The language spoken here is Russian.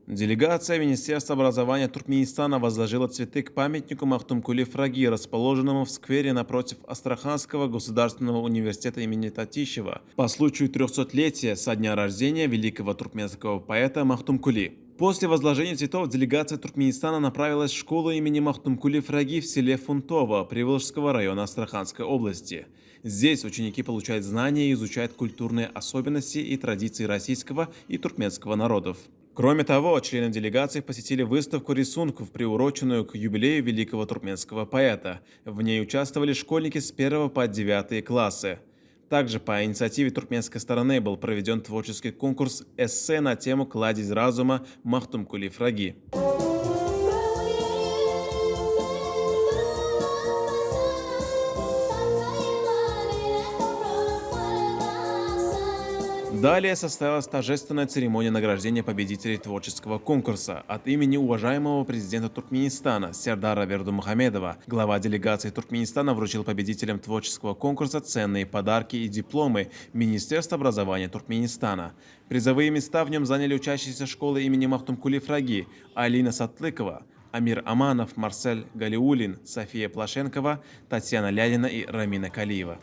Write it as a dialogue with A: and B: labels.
A: Делегация Министерства образования Туркменистана возложила цветы к памятнику Махтумкули Фраги, расположенному в сквере напротив Астраханского государственного университета имени Татищева, по случаю 300-летия со дня рождения великого туркменского поэта Махтумкули. После возложения цветов делегация Туркменистана направилась в школу имени Махтумкули Фраги в селе Фунтово Приволжского района Астраханской области. Здесь ученики получают знания и изучают культурные особенности и традиции российского и туркменского народов. Кроме того, члены делегации посетили выставку рисунков, приуроченную к юбилею великого туркменского поэта. В ней участвовали школьники с 1 по 9 классы. Также по инициативе туркменской стороны был проведен творческий конкурс эссе на тему «Кладезь разума Махтумкули Фраги». Далее состоялась торжественная церемония награждения победителей творческого конкурса. От имени уважаемого президента Туркменистана Сердара Бердумухамедова глава делегации Туркменистана вручил победителям творческого конкурса ценные подарки и дипломы Министерства образования Туркменистана. Призовые места в нем заняли учащиеся школы имени Махтумкули Фраги Алина Сатлыкова, Амир Аманов, Марсель Галиулин, София Плашенкова, Татьяна Лядина и Рамина Калиева.